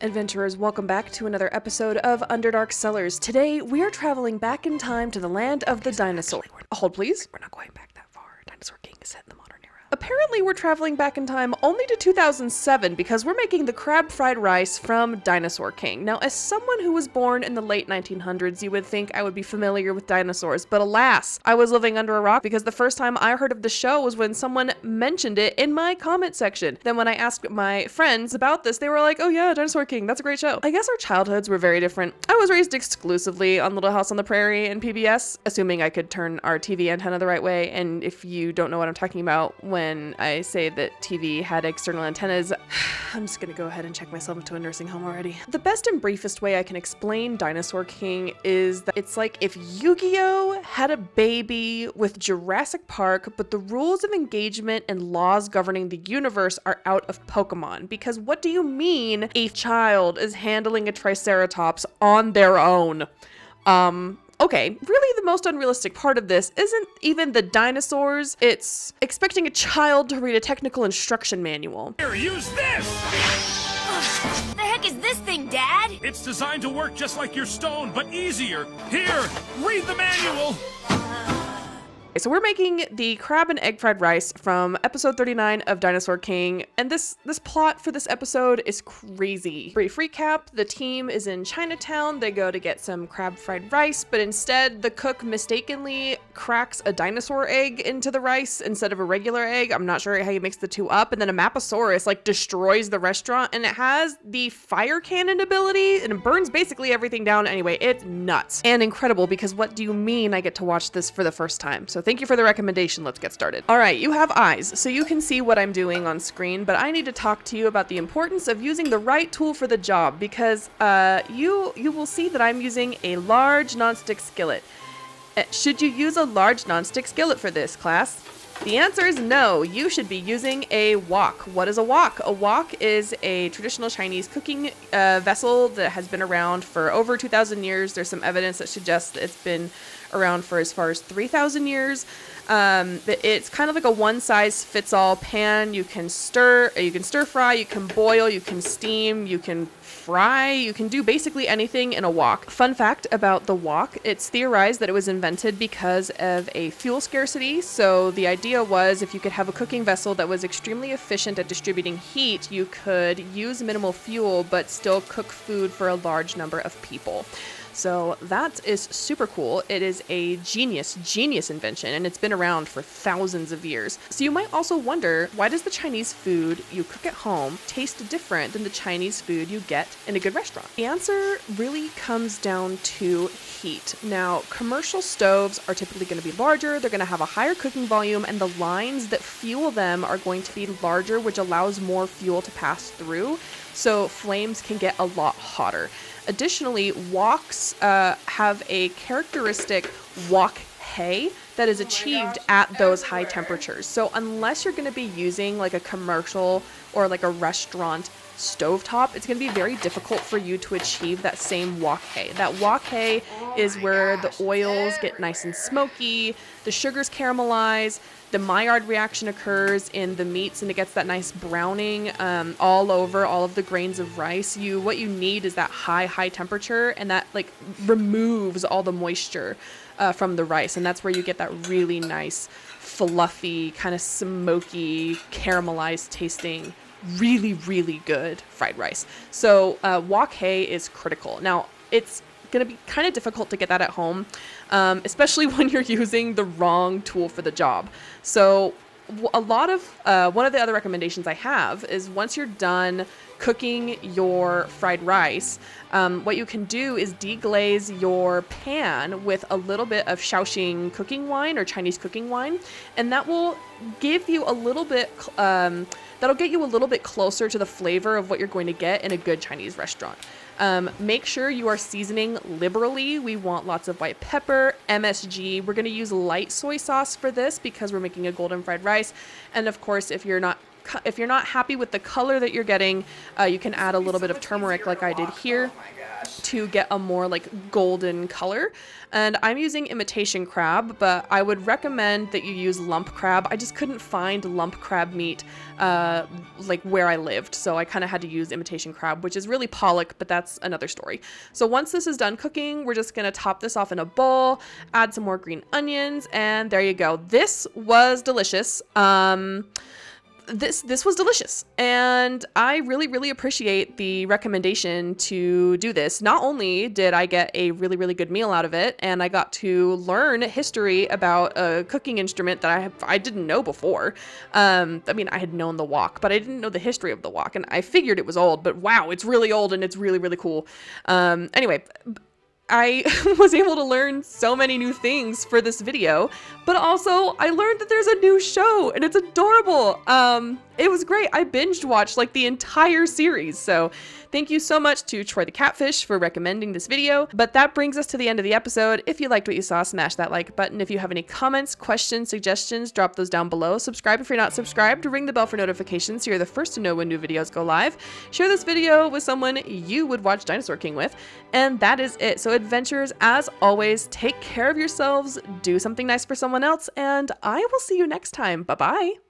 Adventurers, welcome back to another episode of Underdark Cellars. Today, we are traveling back in time to the land of the dinosaur. Hold, please. We're not going back that far. Dinosaur King is set in the modern era. Apparently, we're traveling back in time only to 2007 because we're making the crab fried rice from Dinosaur King. Now, as someone who was born in the late 1900s, you would think I would be familiar with dinosaurs, but alas, I was living under a rock because the first time I heard of the show was when someone mentioned it in my comment section. Then when I asked my friends about this, they were like, oh yeah, Dinosaur King, that's a great show. I guess our childhoods were very different. I was raised exclusively on Little House on the Prairie and PBS, assuming I could turn our TV antenna the right way. And if you don't know what I'm talking about when I say that TV had external antennas, I'm just gonna go ahead and check myself into a nursing home already. The best and briefest way I can explain Dinosaur King is that it's like if Yu-Gi-Oh! Had a baby with Jurassic Park, but the rules of engagement and laws governing the universe are out of Pokemon. Because what do you mean a child is handling a Triceratops on their own? Okay, really the most unrealistic part of this isn't even the dinosaurs, it's expecting a child to read a technical instruction manual. Here, use this! The heck is this thing, Dad? It's designed to work just like your stone, but easier. Here, read the manual! So we're making the crab and egg fried rice from episode 39 of Dinosaur King, and this plot for this episode is crazy. Brief recap, the team is in Chinatown, they go to get some crab fried rice, but instead the cook mistakenly cracks a dinosaur egg into the rice instead of a regular egg. I'm not sure how he mixed the two up, and then a Maposaurus destroys the restaurant, and it has the fire cannon ability, and it burns basically everything down. Anyway, it's nuts and incredible because what do you mean I get to watch this for the first time? So thank you for the recommendation. Let's get started. All right, you have eyes, so you can see what I'm doing on screen, but I need to talk to you about the importance of using the right tool for the job because you will see that I'm using a large nonstick skillet. Should you use a large nonstick skillet for this, class? The answer is no. You should be using a wok. What is a wok? A wok is a traditional Chinese cooking vessel that has been around for over 2,000 years. There's some evidence that suggests that it's been around for as far as 3,000 years. It's kind of like a one-size-fits-all pan. You can stir fry, you can boil, you can steam, you can fry, you can do basically anything in a wok. Fun fact about the wok, it's theorized that it was invented because of a fuel scarcity. So the idea was if you could have a cooking vessel that was extremely efficient at distributing heat, you could use minimal fuel but still cook food for a large number of people. So that is super cool. It is a genius invention, and it's been around for thousands of years. So you might also wonder, why does the Chinese food you cook at home taste different than the Chinese food you get in a good restaurant? The answer really comes down to heat. Now, commercial stoves are typically going to be larger, they're going to have a higher cooking volume, and the lines that fuel them are going to be larger, which allows more fuel to pass through, so flames can get a lot hotter. Additionally, woks have a characteristic wok hay that is achieved at those high temperatures. So unless you're going to be using like a commercial or like a restaurant stovetop, it's going to be very difficult for you to achieve that same wok hay. That wok hay is where the oils get nice and smoky, the sugars caramelize, the Maillard reaction occurs in the meats and it gets that nice browning all over all of the grains of rice. What you need is that high temperature, and that removes all the moisture from the rice, and that's where you get that really nice fluffy kind of smoky caramelized tasting really good fried rice. So wok hay is critical. Now it's going to be kind of difficult to get that at home, especially when you're using the wrong tool for the job. So one of the other recommendations I have is once you're done cooking your fried rice, what you can do is deglaze your pan with a little bit of Shaoxing cooking wine or Chinese cooking wine, and that will give you a little bit that'll get you a little bit closer to the flavor of what you're going to get in a good Chinese restaurant. Make sure you are seasoning liberally. We want lots of white pepper, MSG. We're going to use light soy sauce for this because we're making a golden fried rice. And of course, if you're not happy with the color that you're getting, you can add a little bit of turmeric like I did here. to get a more like golden color. And I'm using imitation crab, but I would recommend that you use lump crab. I just couldn't find lump crab meat like where I lived, so I kind of had to use imitation crab, which is really pollock, but that's another story. So once this is done cooking, we're just gonna top this off in a bowl, add some more green onions, and there you go. This was delicious. This was delicious, and I really appreciate the recommendation to do this. Not only did I get a really good meal out of it, and I got to learn history about a cooking instrument that I didn't know before. I mean, I had known the wok, but I didn't know the history of the wok, and I figured it was old, but wow, it's really old and it's really cool. Anyway, I was able to learn so many new things for this video, but also I learned that there's a new show and it's adorable. It was great. I binged watched like the entire series. So thank you so much to Troy the Catfish for recommending this video. But that brings us to the end of the episode. If you liked what you saw, smash that like button. If you have any comments, questions, suggestions, drop those down below. Subscribe if you're not subscribed. Ring the bell for notifications so you're the first to know when new videos go live. Share this video with someone you would watch Dinosaur King with. And that is it. So adventurers, as always, take care of yourselves, do something nice for someone else, and I will see you next time. Bye-bye.